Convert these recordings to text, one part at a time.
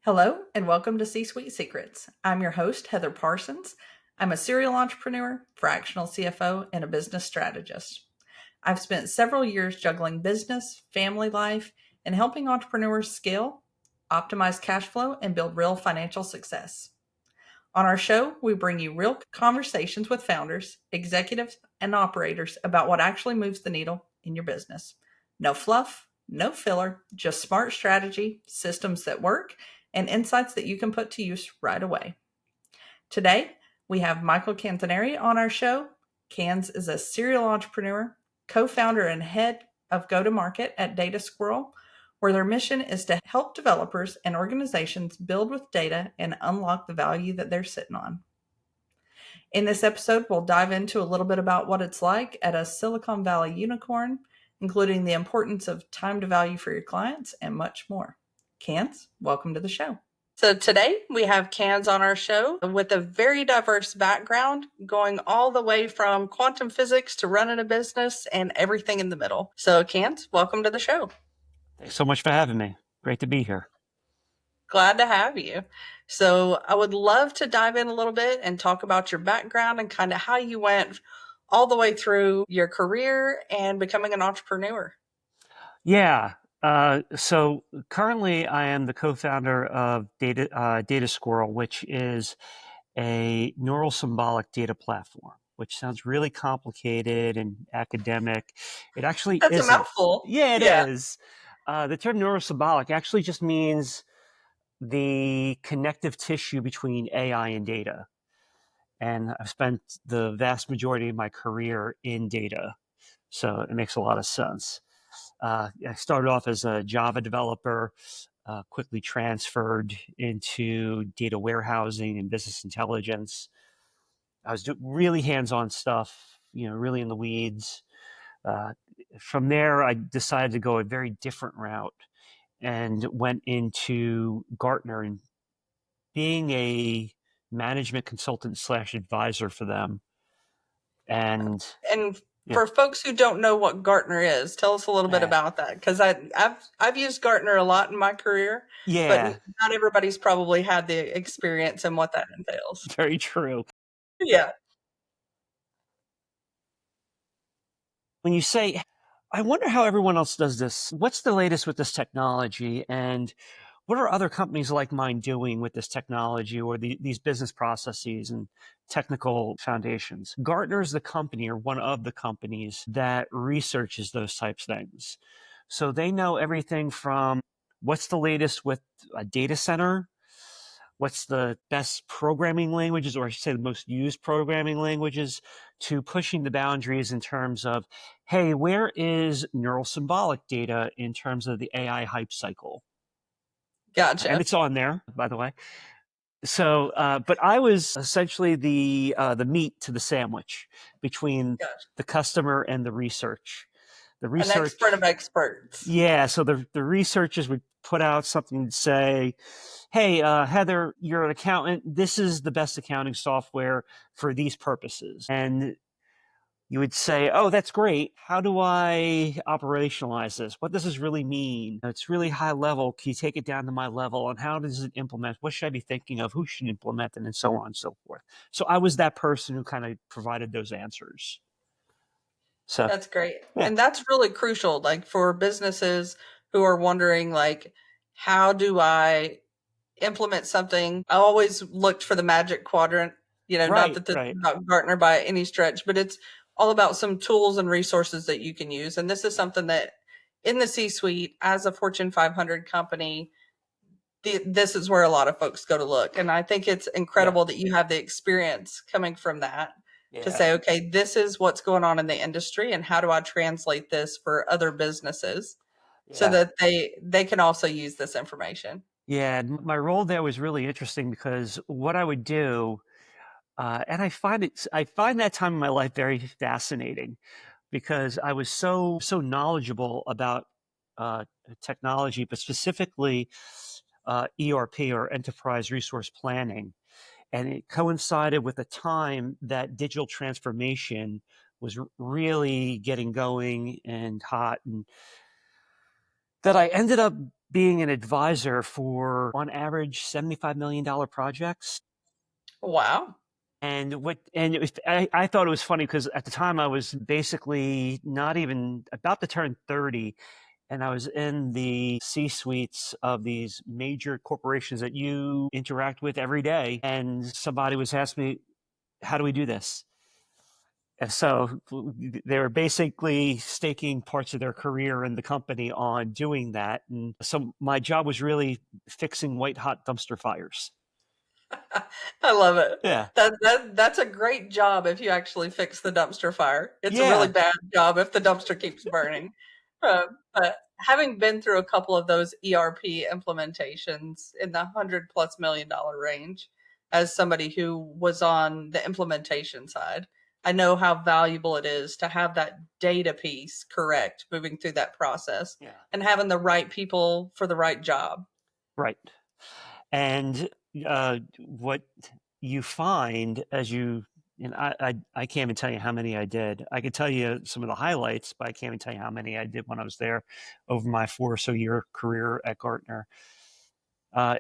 Hello, and welcome to C-Suite Secrets. I'm your host, Heather Parsons. I'm a serial entrepreneur, fractional CFO, and a business strategist. I've spent several years juggling business, family life, and helping entrepreneurs scale, optimize cash flow, and build real financial success. On our show, we bring you real conversations with founders, executives, and operators about what actually moves the needle in your business. No fluff, no filler, just smart strategy, systems that work, and insights that you can put to use right away. Today, we have Michael Canzoneri on our show. Canz is a serial entrepreneur, co-founder and head of go-to-market at DataSQRL, where their mission is to help developers and organizations build with data and unlock the value that they're sitting on. In this episode, we'll dive into a little bit about what it's like at a Silicon Valley unicorn, including the importance of time to value for your clients and much more. Canz, welcome to the show. So today we have Canz on our show with a very diverse background, going all the way from quantum physics to running a business and everything in the middle. So Canz, welcome to the show. Thanks so much for having me. Great to be here. Glad to have you. So I would love to dive in a little bit and talk about your background and kind of how you went all the way through your career and becoming an entrepreneur. Yeah. So currently I am the co-founder of DataSQRL, which is a neural symbolic data platform, which sounds really complicated and academic. It actually That's isn't. a mouthful. Yeah, it is. The term neural symbolic actually just means the connective tissue between AI and data. And I've spent the vast majority of my career in data. So it makes a lot of sense. I started off as a Java developer, quickly transferred into data warehousing and business intelligence. I was doing really hands-on stuff, really in the weeds. From there, I decided to go a very different route and went into Gartner and being a management consultant / advisor for them. And for folks who don't know what Gartner is, tell us a little bit about that, because I've used Gartner a lot in my career, but not everybody's probably had the experience and what that entails. Very true. Yeah. When you say, I wonder how everyone else does this, what's the latest with this technology, and what are other companies like mine doing with this technology or these business processes and technical foundations? Gartner is the company, or one of the companies, that researches those types of things. So they know everything from what's the latest with a data center, what's the best programming languages, or I should say the most used programming languages, to pushing the boundaries in terms of, hey, where is neural symbolic data in terms of the AI hype cycle? Gotcha. And it's on there, by the way. So, but I was essentially the meat to the sandwich between the customer and the research. The research, an expert of experts. Yeah. So the researchers would put out something and say, hey, Heather, you're an accountant. This is the best accounting software for these purposes. And you would say, oh, that's great. How do I operationalize this? What does this really mean? It's really high level. Can you take it down to my level? And how does it implement? What should I be thinking of? Who should implement it? And so on and so forth. So I was that person who kind of provided those answers. So that's great. Yeah. And that's really crucial, like for businesses who are wondering, like, how do I implement something? I always looked for the magic quadrant, not that this is about Gartner by any stretch, but it's all about some tools and resources that you can use. And this is something that in the C-suite, as a Fortune 500 company, this is where a lot of folks go to look. And I think it's incredible that you have the experience coming from that to say, okay, this is what's going on in the industry, and how do I translate this for other businesses so that they can also use this information. Yeah, my role there was really interesting because what I would do, and I find that time in my life very fascinating, because I was so knowledgeable about technology, but specifically ERP, or enterprise resource planning. And it coincided with a time that digital transformation was really getting going and hot, and that I ended up being an advisor for, on average, $75 million projects. Wow. I thought it was funny because at the time I was basically not even about to turn 30, and I was in the C-suites of these major corporations that you interact with every day. And somebody was asking me, how do we do this? And so they were basically staking parts of their career in the company on doing that. And so my job was really fixing white hot dumpster fires. I love it. Yeah. That's a great job if you actually fix the dumpster fire. It's a really Yeah. bad job if the dumpster keeps burning. But having been through a couple of those ERP implementations in the $100+ million range, as somebody who was on the implementation side, I know how valuable it is to have that data piece correct moving through that process Yeah. and having the right people for the right job. Right. And what you find as you, and I can't even tell you how many I did. I could tell you some of the highlights, but I can't even tell you how many I did when I was there over my 4 or so year career at Gartner.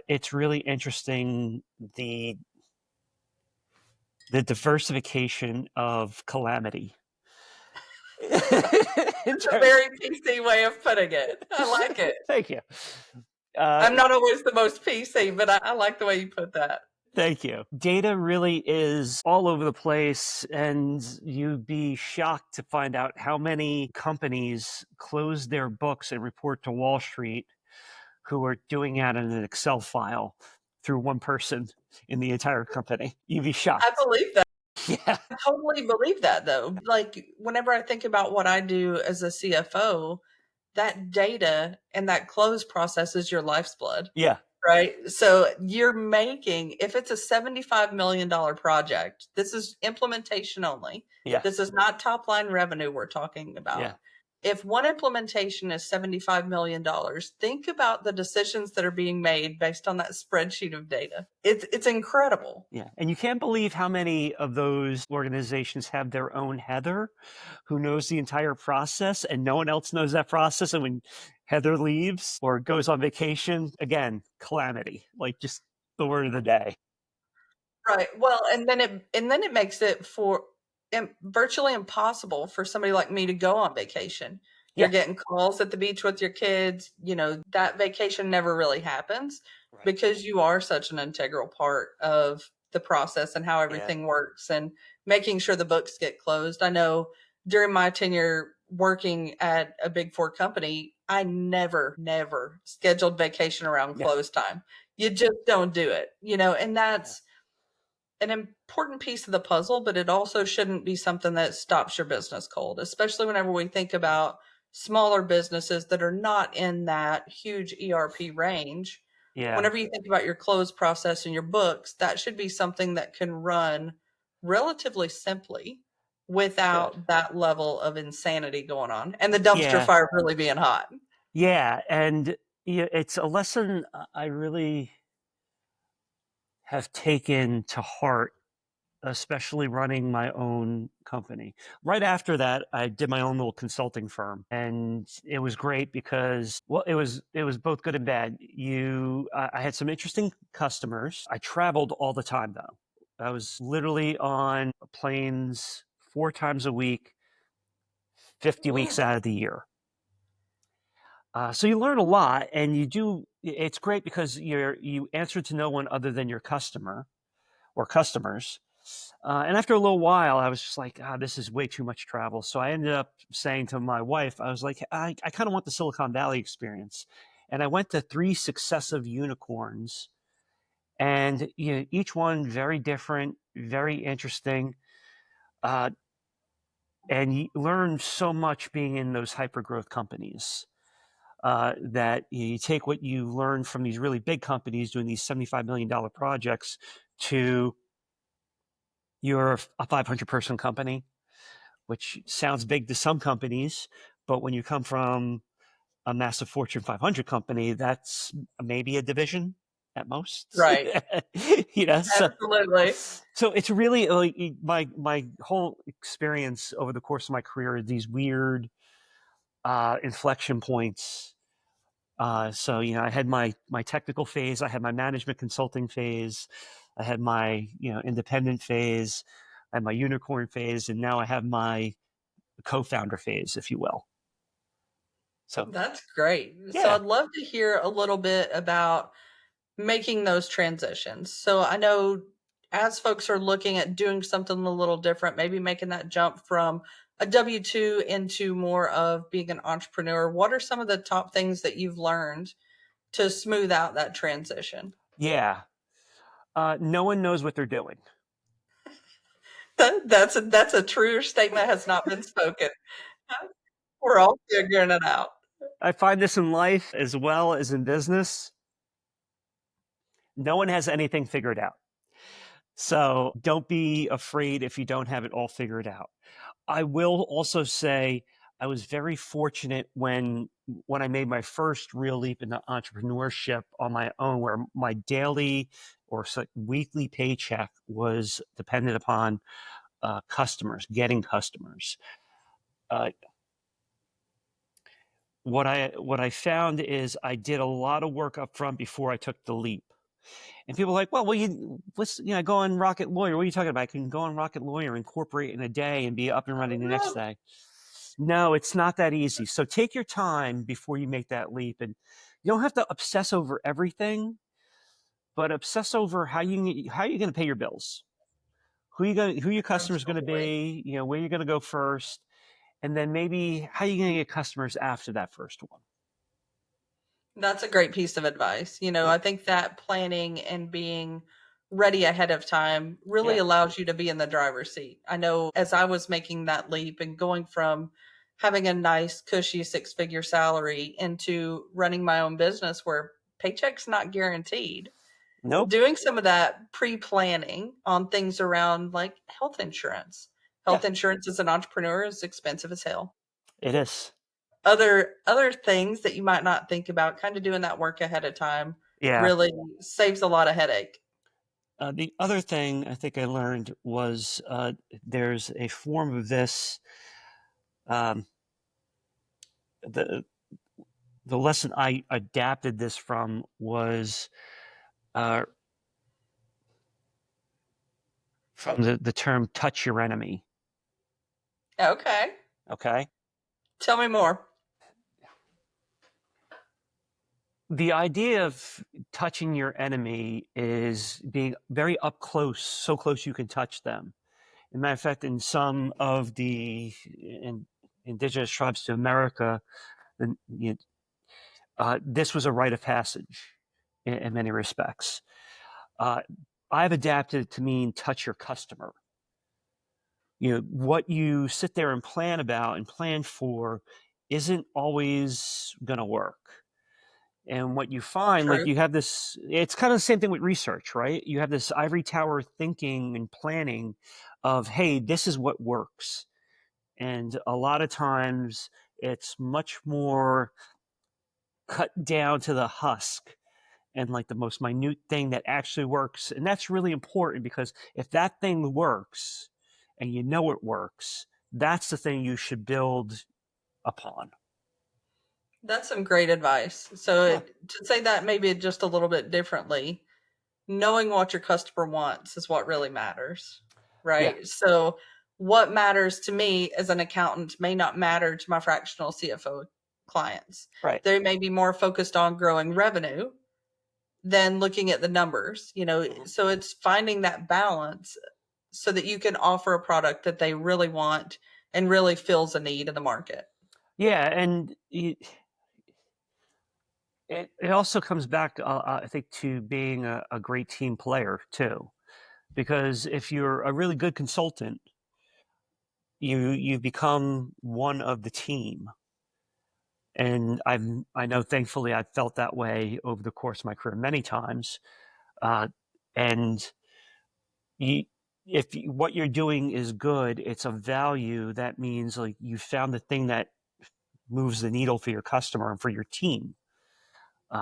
It's really interesting the diversification of calamity. It's a very PC way of putting it. I like it. Thank you. I'm not always the most PC, but I like the way you put that. Thank you. Data really is all over the place, and you'd be shocked to find out how many companies close their books and report to Wall Street who are doing it in an Excel file through one person in the entire company. You'd be I shocked. believe that. Yeah. I totally believe that, though. Like, whenever I think about what I do as a CFO, that data and that close process is your life's blood. Yeah. Right? So you're making, if it's a $75 million project, this is implementation only. Yeah. This is not top line revenue we're talking about. Yeah. If one implementation is $75 million, think about the decisions that are being made based on that spreadsheet of data. It's incredible. Yeah. And you can't believe how many of those organizations have their own Heather who knows the entire process and no one else knows that process. And when Heather leaves or goes on vacation, again, calamity, like just the word of the day. Right. Well, and then it makes it for virtually impossible for somebody like me to go on vacation. You're Yeah. getting calls at the beach with your kids. That vacation never really happens Right. because you are such an integral part of the process and how Yeah. everything works and making sure the books get closed. I know during my tenure working at a big four company, I never scheduled vacation around Yeah. close time. You just don't do it, and that's an important piece of the puzzle, but it also shouldn't be something that stops your business cold, especially whenever we think about smaller businesses that are not in that huge ERP range. Yeah. Whenever you think about your close process and your books, that should be something that can run relatively simply without that level of insanity going on and the dumpster Yeah. fire really being hot. Yeah. And it's a lesson I really have taken to heart, especially running my own company. Right after that, I did my own little consulting firm, and it was great because, well, it was both good and bad. I had some interesting customers. I traveled all the time though. I was literally on planes 4 times a week, 50 weeks out of the year. So you learn a lot, and it's great because you answer to no one other than your customer or customers. And after a little while, I was just like, this is way too much travel. So I ended up saying to my wife, I was like, I kind of want the Silicon Valley experience. And I went to 3 successive unicorns, and each one very different, very interesting. And you learn so much being in those hyper growth companies. That you take what you learn from these really big companies doing these $75 million projects to you're a 500 person company, which sounds big to some companies, but when you come from a massive Fortune 500 company, that's maybe a division at most. Right. So, Absolutely. so it's really like my whole experience over the course of my career, these weird inflection points So, I had my technical phase, I had my management consulting phase, I had my, independent phase, I had my unicorn phase, and now I have my co-founder phase, if you will. So, That's great. So yeah, I'd love to hear a little bit about making those transitions. So I know as folks are looking at doing something a little different, maybe making that jump from a W 2 into more of being an entrepreneur, what are some of the top things that you've learned to smooth out that transition? yeah. No one knows what they're doing. That's a truer statement has not been spoken. We're all figuring it out. I find this in life as well as in business. No one has anything figured out. So don't be afraid if you don't have it all figured out. I will also say I was very fortunate when I made my first real leap into entrepreneurship on my own, where my daily or weekly paycheck was dependent upon customers, getting customers. Uh, what I found is I did a lot of work up front before I took the leap. And people are like, well, let's go on Rocket Lawyer. What are you talking about? I can go on Rocket Lawyer, incorporate in a day, and be up and running the next day. No, it's not that easy. So take your time before you make that leap, and you don't have to obsess over everything, but obsess over how you're going to pay your bills, who your customer's going to Absolutely. be, where you're going to go first, and then maybe how you're going to get customers after that first one. That's a great piece of advice. Yeah, I think that planning and being ready ahead of time really yeah, allows you to be in the driver's seat. I know as I was making that leap and going from having a nice, cushy six-figure salary into running my own business where paycheck's not guaranteed, nope, doing some of that pre-planning on things around like health insurance. yeah, Health insurance as an entrepreneur is expensive as hell. it is. Other things that you might not think about, kind of doing that work ahead of time Yeah. really saves a lot of headache. The other thing I think I learned was there's a form of this. Um, the the lesson I adapted this from was uh, from the term "touch your enemy." Okay. Okay, Tell me more. the idea of touching your enemy is being very up close, so close you can touch them. As a matter of fact, in some of the indigenous tribes to America, you this was a rite of passage in many respects. Uh, I've adapted it to mean touch your customer. What you sit there and plan about and plan for isn't always going to work. And what you find, like True. you have this, it's kind of the same thing with research, right? You have this ivory tower thinking and planning of, hey, this is what works. And a lot of times it's much more cut down to the husk and like the most minute thing that actually works. And that's really important because if that thing works and you know it works, that's the thing you should build upon. That's some great advice. So Yeah. to say that maybe just a little bit differently, knowing what your customer wants is what really matters, Yeah. right? So what matters to me as an accountant may not matter to my fractional CFO clients. Right. They may be more focused on growing revenue than looking at the numbers, Mhm. so it's finding that balance so that you can offer a product that they really want and really fills a need in the market. Yeah. And it also comes back, I think, to being a great team player too. Because if you're a really good consultant, you become one of the team. And I know, thankfully, I've felt that way over the course of my career many times. Uh, and you, if what you're doing is good, it's of value. That means like you found the thing that moves the needle for your customer and for your team.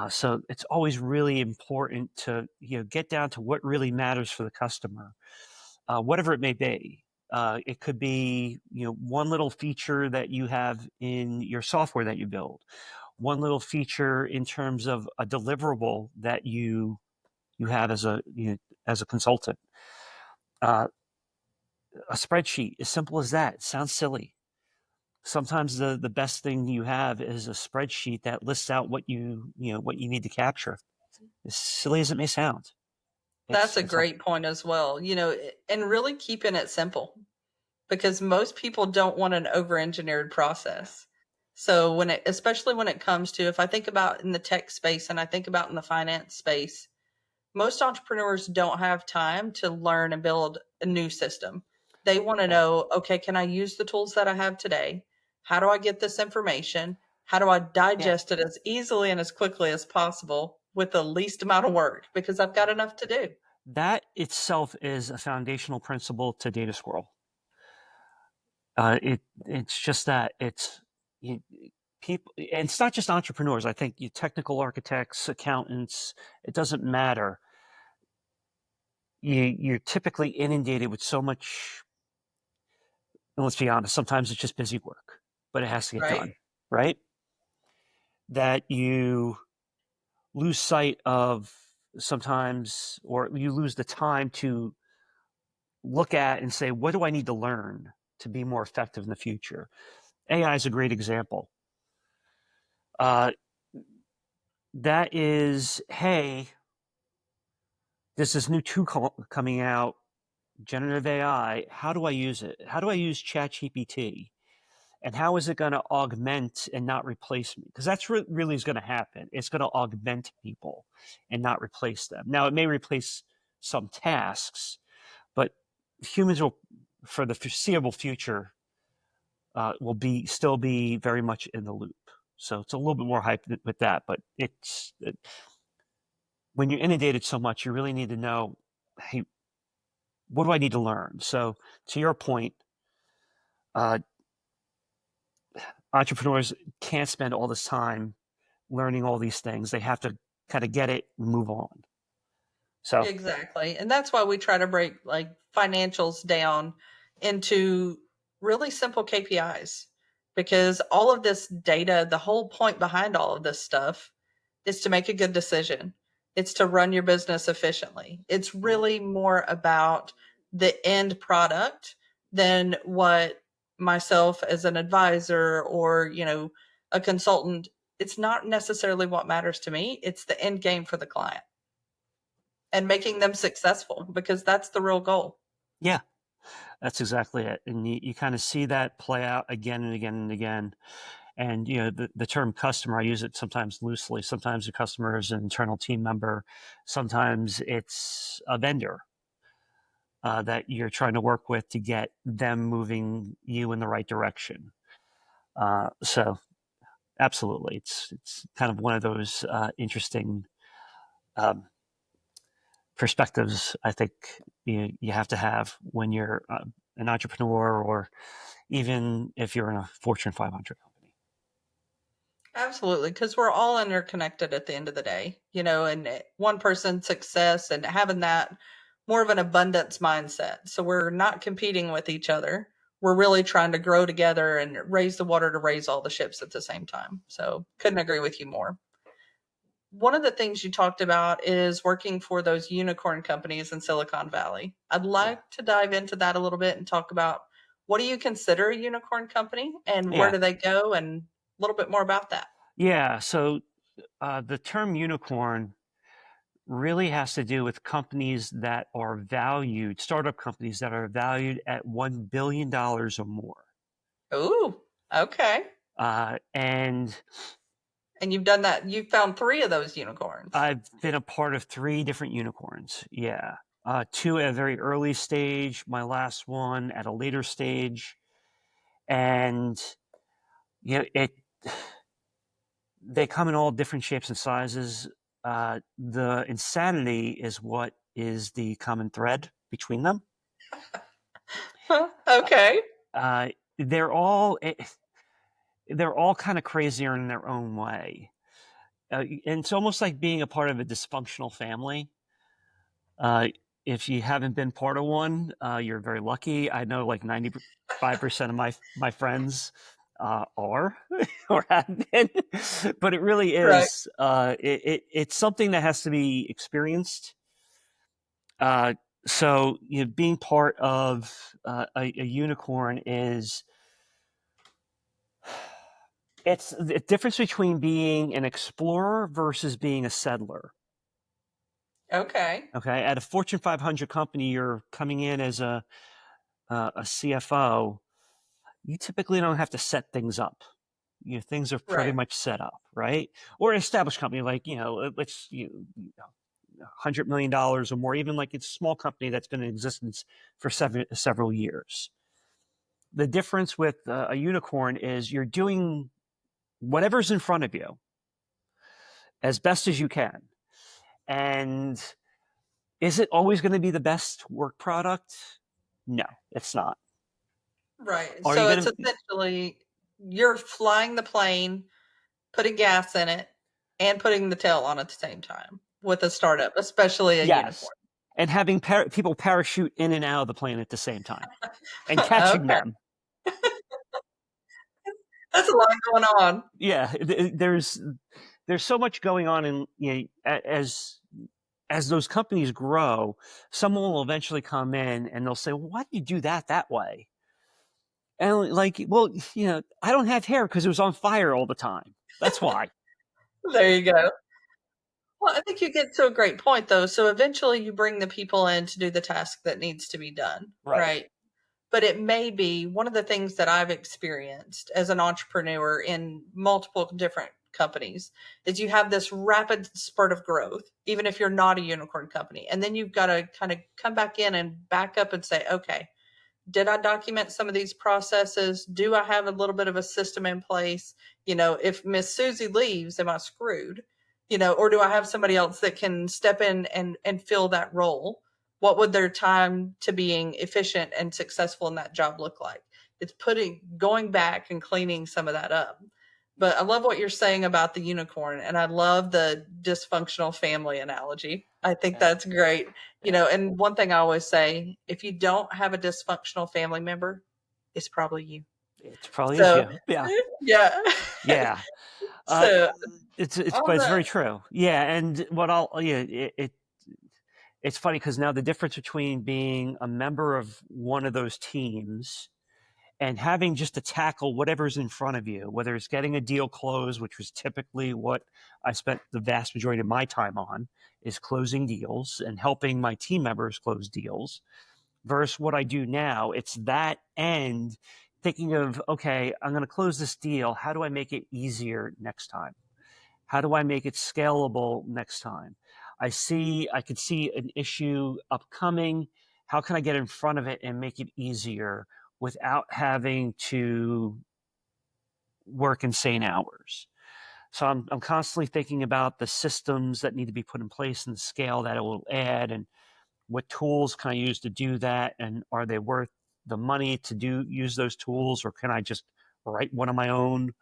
So it's always really important to get down to what really matters for the customer, whatever it may be. It could be one little feature that you have in your software that you build, one little feature in terms of a deliverable that you have as as a consultant. Uh, a spreadsheet, as simple as that. It sounds silly. Sometimes the best thing you have is a spreadsheet that lists out what what you need to capture. As silly as it may sound, That's a it's all, great point as well. And really keeping it simple, because most people don't want an over-engineered process. So especially when it comes to, if I think about in the tech space and I think about in the finance space, most entrepreneurs don't have time to learn and build a new system. They want to yeah. know, okay, can I use the tools that I have today? How do I get this information? How do I Yeah, digest it as easily and as quickly as possible with the least amount of work? Because I've got enough to do. that itself is a foundational principle to data squirrel. It's just that you, people, and it's not just entrepreneurs. I think technical architects, accountants, it doesn't matter. You're typically inundated with so much. And let's be honest, sometimes it's just busy work, but it has to get Right? done, right? That you lose sight of sometimes, or you lose the time to look at and say, what do I need to learn to be more effective in the future? AI is a great example. Uh, that is, hey, there's this new tool coming out, generative AI. How do I use it? How do I use ChatGPT? And how is it going to augment and not replace me? Because that's really is going to happen. It's going to augment people and not replace them. Now, it may replace some tasks, but humans will, for the foreseeable future, will still be very much in the loop. So it's a little bit more hype with that, but when you're inundated so much, you really need to know, hey, what do I need to learn? So to your point, uh, entrepreneurs can't spend all this time learning all these things. They have to kind of get it and move on. So Exactly. And that's why we try to break like financials down into really simple KPIs, because all of this data, the whole point behind all of this stuff is to make a good decision. It's to run your business efficiently. It's really more about the end product than what myself as an advisor or, a consultant, it's not necessarily what matters to me. It's the end game for the client and making them successful, because that's the real goal. yeah, that's exactly it. And you kind of see that play out again and again and again. And the term customer, I use it sometimes loosely. Sometimes the customer is an internal team member. Sometimes it's a vendor that you're trying to work with to get them moving you in the right direction. So absolutely, it's kind of one of those interesting um, perspectives. I think you have to have when you're an entrepreneur, or even if you're in a Fortune 500 company. Absolutely, because we're all interconnected at the end of the day, and one person's success and having that more of an abundance mindset. So we're not competing with each other. We're really trying to grow together and raise the water to raise all the ships at the same time. So couldn't agree with you more. One of the things you talked about is working for those unicorn companies in Silicon Valley. I'd Yeah, like to dive into that a little bit and talk about, what do you consider a unicorn company and where yeah, do they go, and a little bit more about that. yeah. So the term unicorn really has to do with companies that are valued, startup companies that are valued at $1 billion or more. Ooh, okay. And And you've done that. You've found 3 of those unicorns. I've been a part of 3 different unicorns. Yeah. 2 at a very early stage, my last one at a later stage. And it they come in all different shapes and sizes. The insanity is what is the common thread between them. Huh, Uh, okay. uh, they're all they're all kind of crazier in their own way, and it's almost like being a part of a dysfunctional family. Uh, if you haven't been part of one, you're very lucky. I know like 95% of my friends are or have been, but it really Right. is. It's something that has to be experienced. Uh, so being part of a unicorn is it's the difference between being an explorer versus being a settler. Okay. Okay, at a Fortune 500 company, you're coming in as a CFO. You typically don't have to set things up. Things are pretty Right. much set up, right? Or an established company, like let's $100 million or more, even like it's a small company that's been in existence for several years. The difference with a unicorn is you're doing whatever's in front of you as best as you can, and is it always going to be the best work product? No, it's not. Right. Are you So it's going to? essentially you're flying the plane, putting gas in it, and putting the tail on at the same time with a startup, especially a Yes, unicorn. and having people parachute in and out of the plane at the same time and catching Okay. them. That's a lot going on. Yeah, there's so much going on, and as those companies grow, someone will eventually come in and they'll say, well, why do you do that way? And like, well, I don't have hair because it was on fire all the time. That's why. There you go. Well, I think you get to a great point though. So eventually you bring the people in to do the task that needs to be done, Right. right? But it may be one of the things that I've experienced as an entrepreneur in multiple different companies is you have this rapid spurt of growth, even if you're not a unicorn company. And then you've got to kind of come back in and back up and say, okay, did I document some of these processes? Do I have a little bit of a system in place? If Miss Susie leaves, am I screwed? Or do I have somebody else that can step in and fill that role? What would their time to being efficient and successful in that job look like? It's going back and cleaning some of that up. But I love what you're saying about the unicorn, and I love the dysfunctional family analogy. I think Yeah. that's great. Yeah. And one thing I always say, if you don't have a dysfunctional family member, it's probably you. It probably is So, you. Yeah. yeah. Yeah. Uh, So, but on it's the very true. Yeah. And it's funny because now the difference between being a member of one of those teams and having just to tackle whatever's in front of you, whether it's getting a deal closed, which was typically what I spent the vast majority of my time on, is closing deals and helping my team members close deals, versus what I do now. It's that end, thinking of, okay, I'm going to close this deal. How do I make it easier next time? How do I make it scalable next time? I could see an issue upcoming. How can I get in front of it and make it easier without having to work insane hours? So I'm constantly thinking about the systems that need to be put in place and the scale that it will add, and what tools can I use to do that, and are they worth the money to use those tools, or can I just write one of my own,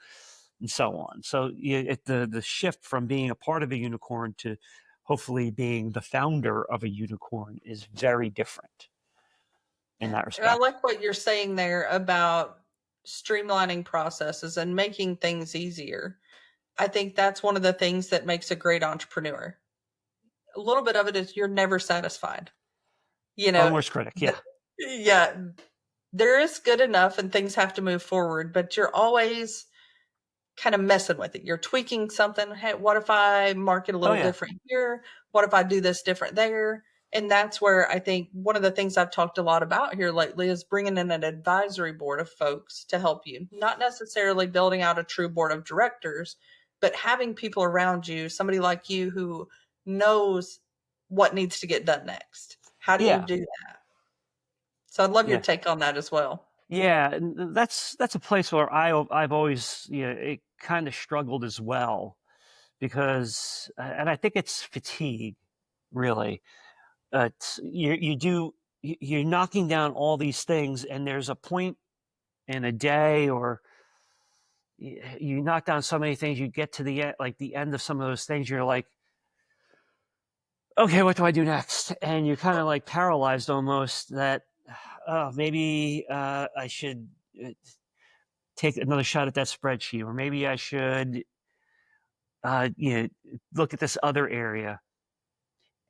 and so on. So the shift from being a part of a unicorn to hopefully being the founder of a unicorn is very different in that And I respect. like what you're saying there about streamlining processes and making things easier. I think that's one of the things that makes a great entrepreneur. A little bit of it is you're never satisfied. You know, Owner's critic, the, yeah. yeah, there is good enough and things have to move forward, but you're always kind of messing with it. You're tweaking something. Hey, what if I mark it a Oh little yeah, different here? What if I do this different there? And that's where I think one of the things I've talked a lot about here lately is bringing in an advisory board of folks to help you, not necessarily building out a true board of directors, but having people around you, somebody like you who knows what needs to get done next. How do you yeah, do that? So I'd love your yeah, take on that as well. yeah. And that's a place where I've always it kind of struggled as well, because and I think it's fatigue, really. You're knocking down all these things, and there's a point in a day, or you knock down so many things, you get to the end, like the end of some of those things, you're like, okay, what do I do next? And you're kind of like paralyzed almost, that maybe I should take another shot at that spreadsheet, or maybe I should look at this other area.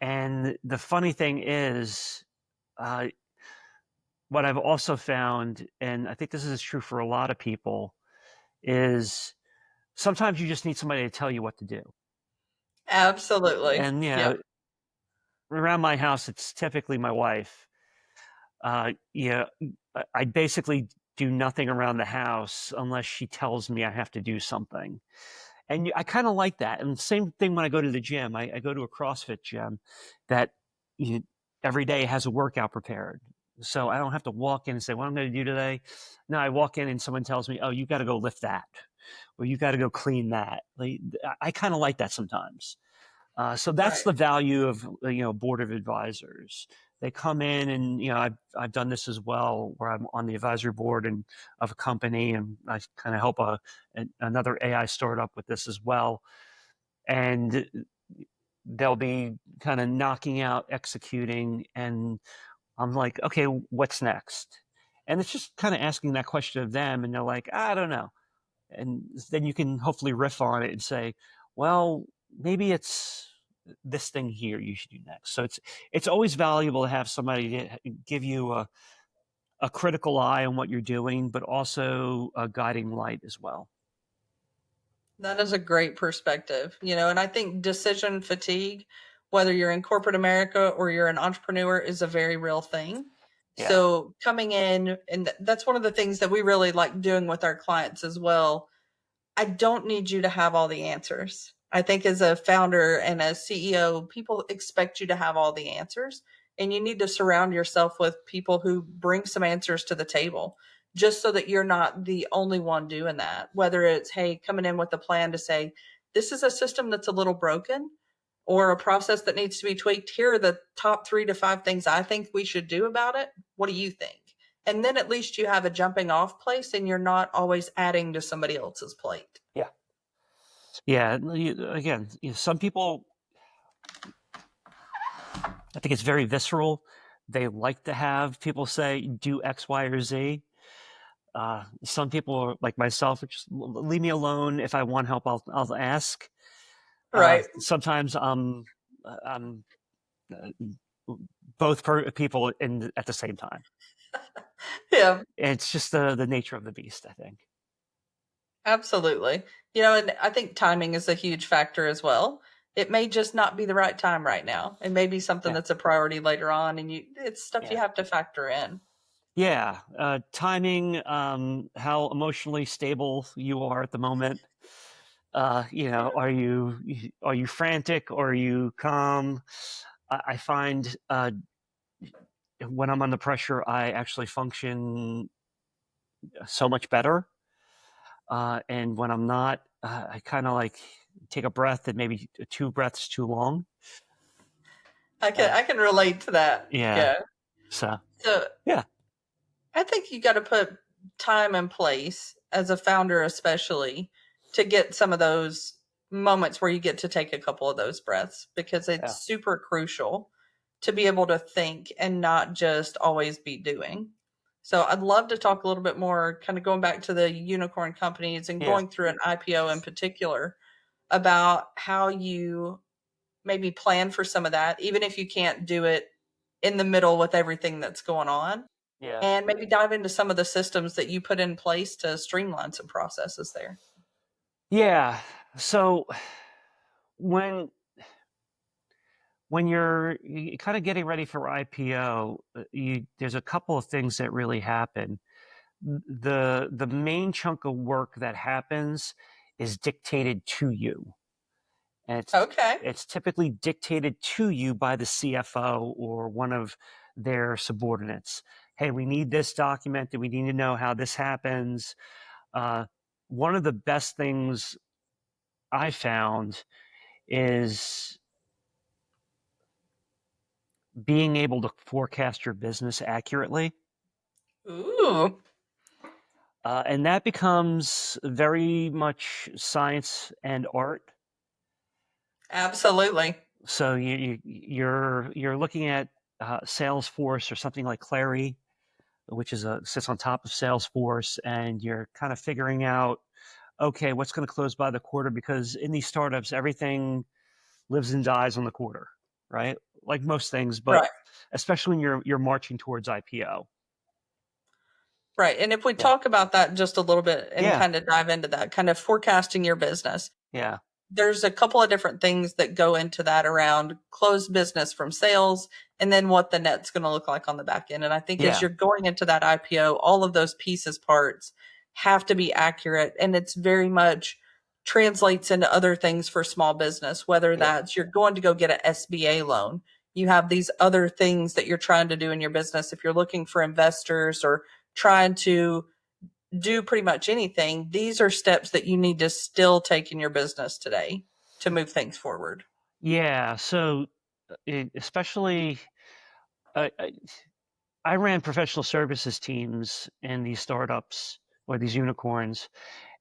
And the funny thing is, uh, what I've also found, and I think this is true for a lot of people, is sometimes you just need somebody to tell you what to do. Absolutely. And Yep. around my house, it's typically my wife. Yeah, I basically do nothing around the house unless she tells me I have to do something. And I kind of like that. And same thing when I go to the gym. I go to a CrossFit gym that you, every day has a workout prepared. So I don't have to walk in and say, what I'm going to do today. No, I walk in and someone tells me, oh, you got to go lift that, or you got to go clean that. Like, I kind of like that sometimes. So that's Right. the value of board of advisors. They come in, and I've done this as well, where I'm on the advisory board and of a company, and I kind of help another AI startup with this as well. And they'll be kind of knocking out, executing, and I'm like, okay, what's next? And it's just kind of asking that question of them, and they're like, I don't know. And then you can hopefully riff on it and say, well, maybe it's this thing here you should do next. So it's always valuable to have somebody to give you a critical eye on what you're doing, but also a guiding light as well. That is a great perspective, and I think decision fatigue, whether you're in corporate America or you're an entrepreneur, is a very real thing. Yeah. So coming in, and that's one of the things that we really like doing with our clients as well. I don't need you to have all the answers. I think as a founder and as CEO, people expect you to have all the answers, and you need to surround yourself with people who bring some answers to the table, just so that you're not the only one doing that. Whether it's, hey, coming in with a plan to say, this is a system that's a little broken or a process that needs to be tweaked. Here are the top 3 to 5 things I think we should do about it. What do you think? And then at least you have a jumping off place and you're not always adding to somebody else's plate. Yeah. Yeah. Again, some people, I think it's very visceral. They like to have people say, do X, Y, or Z. Some people are like myself, just leave me alone. If I want help, I'll ask. Right. Sometimes I'm both people at the same time. Yeah, It's just the nature of the beast, I think. absolutely. And I think timing is a huge factor as well. It may just not be the right time right now. It may be something Yeah, that's a priority later on, and it's stuff you yeah, have to factor in. yeah. Timing, how emotionally stable you are at the moment. Yeah. Are you frantic or are you calm? I find when I'm under pressure, I actually function so much better. And when I'm not, I kind of like take a breath, and maybe 2 breaths too long. I can Uh, I can relate to that. yeah. Yeah. So So yeah, I think you got to put time in place as a founder, especially to get some of those moments where you get to take a couple of those breaths, because it's yeah, super crucial to be able to think and not just always be doing. So I'd love to talk a little bit more, kind of going back to the unicorn companies and yeah, going through an IPO in particular, about how you maybe plan for some of that, even if you can't do it in the middle with everything that's going on, yeah, and maybe dive into some of the systems that you put in place to streamline some processes there. yeah. So when you're kind of getting ready for IPO, there's a couple of things that really happen. The main chunk of work that happens is dictated to you, and Okay. it's typically dictated to you by the CFO or one of their subordinates. Hey, we need this documented. We need to know how this happens. Uh, One of the best things I found is being able to forecast your business accurately. Ooh, And that becomes very much science and art. absolutely. So you're looking at Salesforce or something like Clary. which sits on top of Salesforce, and you're kind of figuring out, okay, what's going to close by the quarter, because in these startups, everything lives and dies on the quarter, right? Like most things, but Right. especially when you're marching towards IPO. Right. And if we Yeah. talk about that just a little bit and Yeah. kind of dive into that, kind of forecasting your business, Yeah. there's a couple of different things that go into that around closed business from sales and then what the net's going to look like on the back end. And I think as Yeah. you're going into that IPO, all of those pieces, parts have to be accurate. And it's very much translates into other things for small business, whether Yeah. that's you're going to go get an SBA loan. You have these other things that you're trying to do in your business. If you're looking for investors or trying to do pretty much anything, these are steps that you need to still take in your business today to move things forward. Yeah. So, especially, uh, I ran professional services teams in these startups or these unicorns,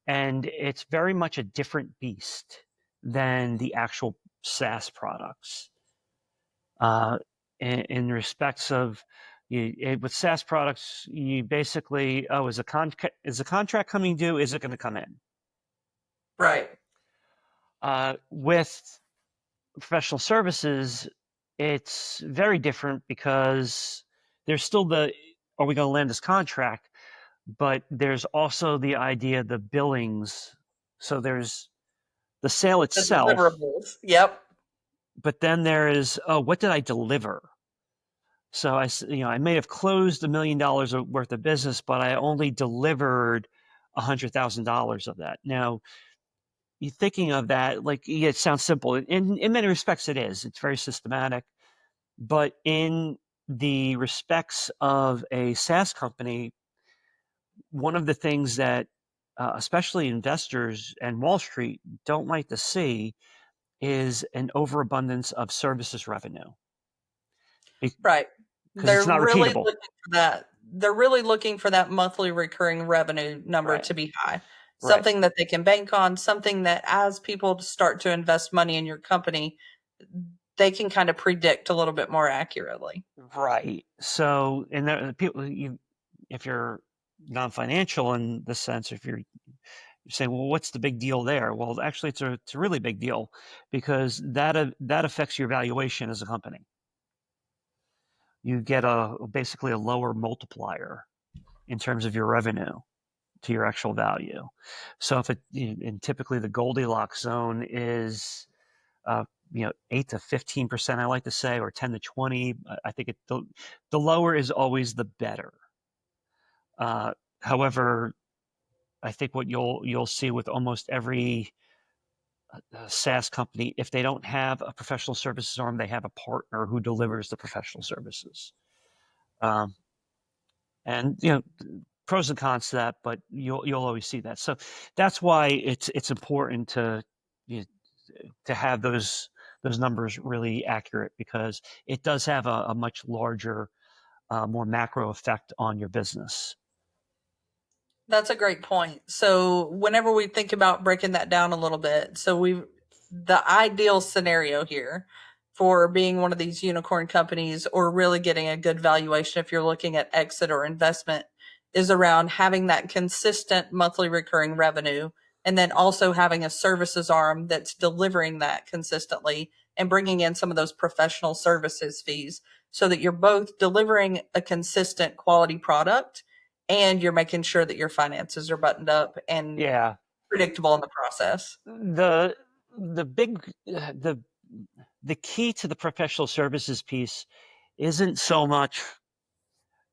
and it's very much a different beast than the actual SaaS products. In respects of with SaaS products, you basically, is a contract coming due? Is it going to come in? Right. With professional services, it's very different because there's still are we going to land this contract? But there's also the idea, the billings. So there's the sale The itself, deliverables. Yep. but then there is, oh, what did I deliver? So I may have closed $1 million worth of business, but I only delivered $100,000 of that. Now, you thinking of that, like, yeah, it sounds simple. In many respects, it is. It's very systematic. But in the respects of a SaaS company, one of the things that especially investors and Wall Street don't like to see is an overabundance of services revenue Right. because it's They're not really repeatable. looking for that. They're really looking for that monthly recurring revenue number Right. to be high. Right. Something that they can bank on, something that as people start to invest money in your company, they can kind of predict a little bit more accurately. Right. So, and there, people, if you're non-financial in the sense, if you're saying, well, what's the big deal there? Well, actually, it's a really big deal because that affects your valuation as a company. You get basically a lower multiplier in terms of your revenue to your actual value. So if and typically the Goldilocks zone is, 8 to 15%, I like to say, or 10 to 20. I think the lower is always the better. However, I think what you'll see with almost every SaaS company, if they don't have a professional services arm, they have a partner who delivers the professional services. Um, and pros and cons to that, but you'll always see that. So that's why it's important you to have those numbers really accurate, because it does have a much larger, more macro effect on your business. That's a great point. So whenever we think about breaking that down a little bit, the ideal scenario here for being one of these unicorn companies or really getting a good valuation if you're looking at exit or investment is around having that consistent monthly recurring revenue and then also having a services arm that's delivering that consistently and bringing in some of those professional services fees so that you're both delivering a consistent quality product and you're making sure that your finances are buttoned up and Yeah. predictable in the process. The big the key to the professional services piece isn't so much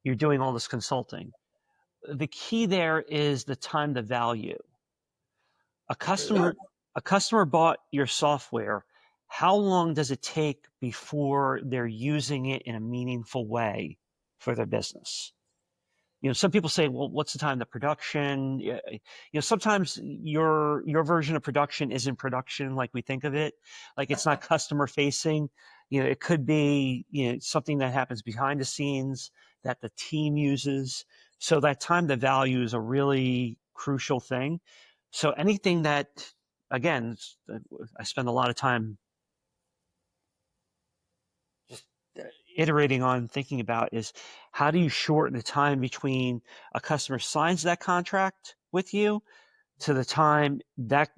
you're doing all this consulting. The key there is the time to value. A Ooh. customer bought your software. How long does it take before they're using it in a meaningful way for their business? Some people say, well, what's the time to production? Sometimes your version of production isn't production like we think of it. Like, it's not customer facing. It could be, something that happens behind the scenes that the team uses. So that time to value is a really crucial thing. So anything that, again, I spend a lot of time just iterating on, thinking about is how do you shorten the time between a customer signs that contract with you to the time that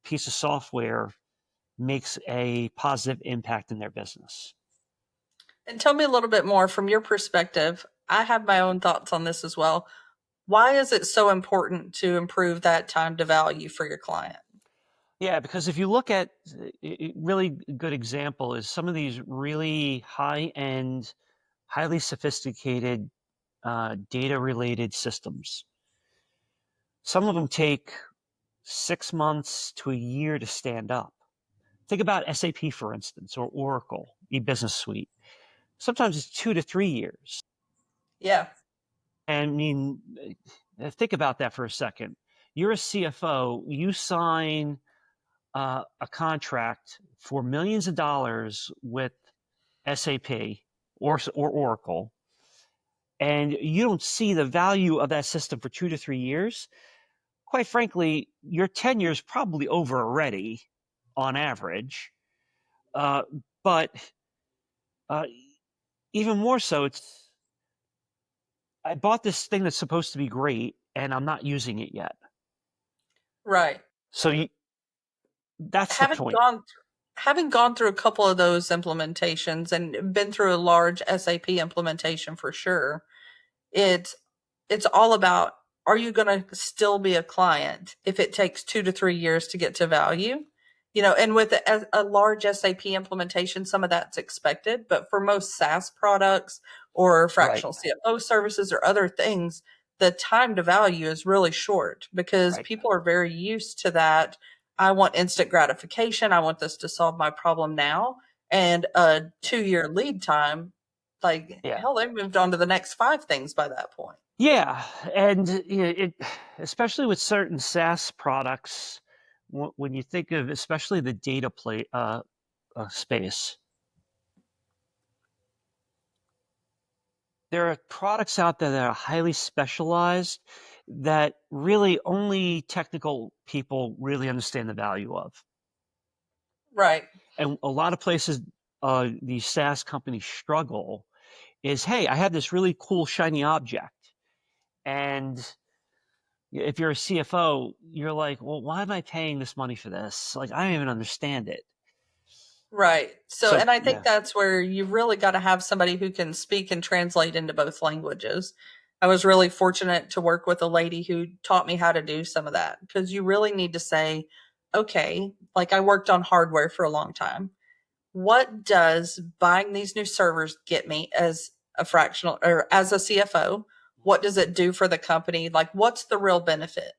piece of software makes a positive impact in their business. And tell me a little bit more from your perspective. I have my own thoughts on this as well. Why is it so important to improve that time to value for your client? Yeah, because if you look at a really good example is some of these really high-end, highly sophisticated data-related systems. Some of them take 6 months to a year to stand up. Think about SAP, for instance, or Oracle, e-business suite. Sometimes it's 2 to 3 years. Yeah, And I mean, think about that for a second. You're a CFO, you sign a contract for millions of dollars with SAP or Oracle, and you don't see the value of that system for 2 to 3 years, quite frankly, your tenure is probably over already on average. Uh, but uh, even more so, it's I bought this thing that's supposed to be great, and I'm not using it yet. right. So that's the Having point. gone having gone through a couple of those implementations and been through a large SAP implementation for sure, it's it's all about, are you going to still be a client if it takes 2 to 3 years to get to value? And with a large SAP implementation, some of that's expected, but for most SaaS products or Right, fractional CFO services or other things, the time to value is really short because right. people are very used to that. I want instant gratification. I want this to solve my problem now. And a 2 year lead time, like Yeah. hell, they moved on to the next five things by that point. Yeah, and especially with certain SaaS products, when you think of especially the data space, there are products out there that are highly specialized that really only technical people really understand the value of. Right. And a lot of places, these SaaS companies struggle is, hey, I have this really cool shiny object, and if you're a CFO, you're like, well, why am I paying this money for this? Like, I don't even understand it. Right. So, So, and I think yeah, that's where you really got to have somebody who can speak and translate into both languages. I was really fortunate to work with a lady who taught me how to do some of that because you really need to say, okay, like I worked on hardware for a long time. What does buying these new servers get me as a fractional or as a CFO? What does it do for the company? Like, what's the real benefit?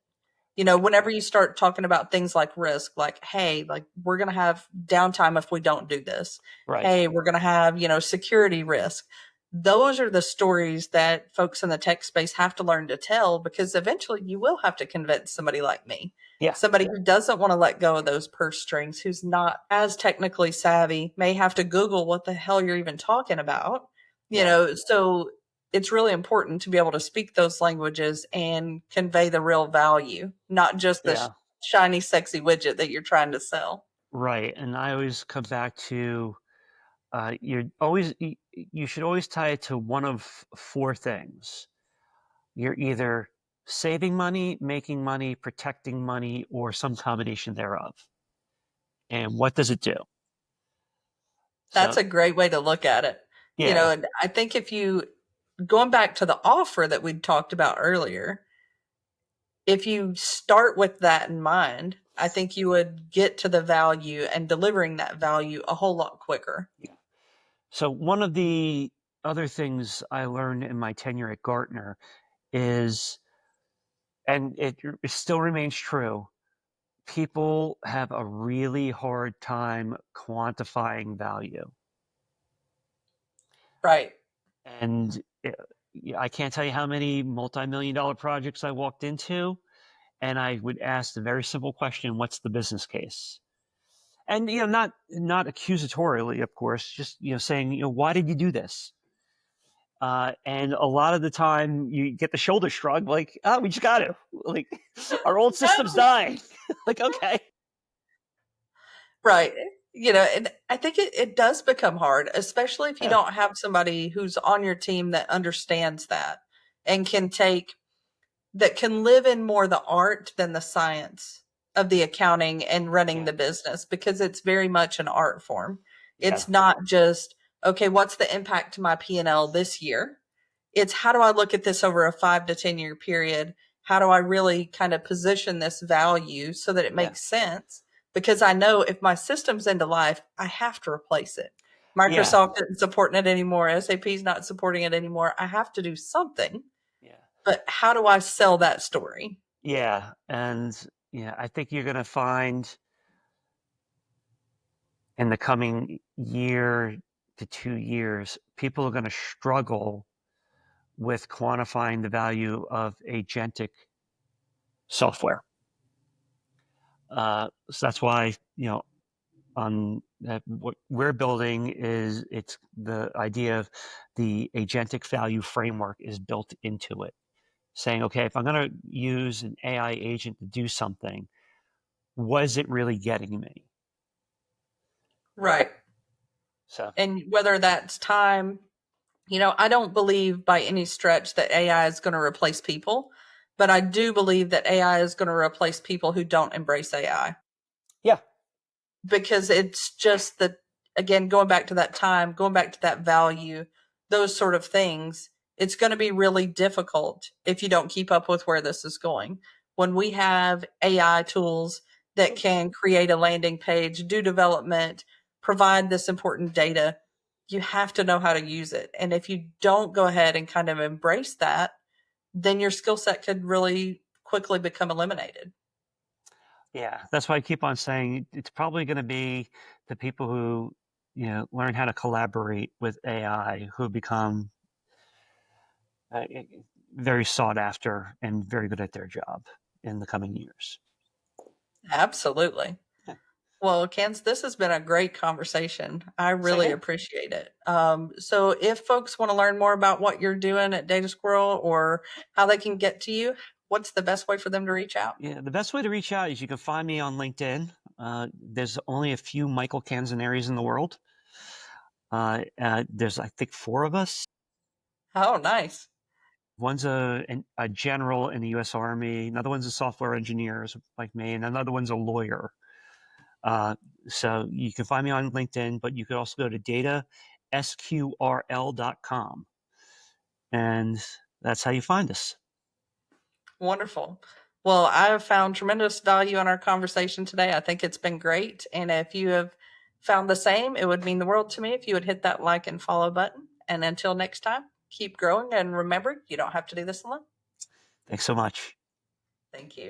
Whenever you start talking about things like risk, like, hey, like we're going to have downtime if we don't do this. right. Hey, we're going to have, security risk. Those are the stories that folks in the tech space have to learn to tell because eventually you will have to convince somebody like me, Yeah, somebody who doesn't want to let go of those purse strings, who's not as technically savvy, may have to Google what the hell you're even talking about. yeah, So it's really important to be able to speak those languages and convey the real value, not just the yeah, shiny, sexy widget that you're trying to sell. right. And I always come back to you should always tie it to one of four things. You're either saving money, making money, protecting money, or some combination thereof. And what does it do? That's So, a great way to look at it. yeah, And I think if you, going back to the offer that we talked about earlier, if you start with that in mind, I think you would get to the value and delivering that value a whole lot quicker. yeah. So one of the other things I learned in my tenure at Gartner is, and it still remains true, people have a really hard time quantifying value. Right. And I can't tell you how many multi-million-dollar projects I walked into, and I would ask the very simple question, what's the business case? And not accusatorially, of course, just saying, why did you do this? And a lot of the time you get the shoulder shrug, like, oh, we just got to, like, our old system's dying. Like, okay. Right. And I think it does become hard, especially if you Yeah, don't have somebody who's on your team that understands that and that can live in more the art than the science of the accounting and running yeah, the business, because it's very much an art form. yeah, It's not just, okay, what's the impact to my P&L this year? It's, how do I look at this over a 5 to 10 year period? How do I really kind of position this value so that it yeah, makes sense? Because I know if my system's end of life, I have to replace it. yeah, Microsoft isn't supporting it anymore. SAP's not supporting it anymore. I have to do something. yeah, But how do I sell that story? yeah. And yeah, I think you're going to find in the coming year to 2 years, people are going to struggle with quantifying the value of agentic software. So that's why, on what we're building is it's the idea of the agentic value framework is built into it, saying, okay, if I'm going to use an AI agent to do something, what is it really getting me? Right. So And whether that's time, I don't believe by any stretch that AI is going to replace people, but I do believe that AI is going to replace people who don't embrace AI, yeah, because it's just that, again, going back to that time, going back to that value, those sort of things, it's going to be really difficult if you don't keep up with where this is going. When we have AI tools that can create a landing page, do development, provide this important data, you have to know how to use it. And if you don't go ahead and kind of embrace that, then your skill set could really quickly become eliminated. yeah. That's why I keep on saying it's probably going to be the people who learn how to collaborate with AI who become uh, very sought after and very good at their job in the coming years. Absolutely. Well, Canz, this has been a great conversation. I Same really here. appreciate it. So if folks want to learn more about what you're doing at Data Squirrel or how they can get to you, what's the best way for them to reach out? Yeah, the best way to reach out is you can find me on LinkedIn. There's only a few Michael Canzoneris in the world. There's, I think, four of us. Oh, nice. One's a general in the U.S. Army. Another one's a software engineer, like me, and another one's a lawyer. Uh, so you can find me on LinkedIn, but you could also go to datasqrl.com, and that's how you find us. Wonderful. Well, I have found tremendous value in our conversation today. I think it's been great. And if you have found the same, it would mean the world to me if you would hit that like and follow button. And until next time, keep growing. And remember, you don't have to do this alone. Thanks so much. Thank you.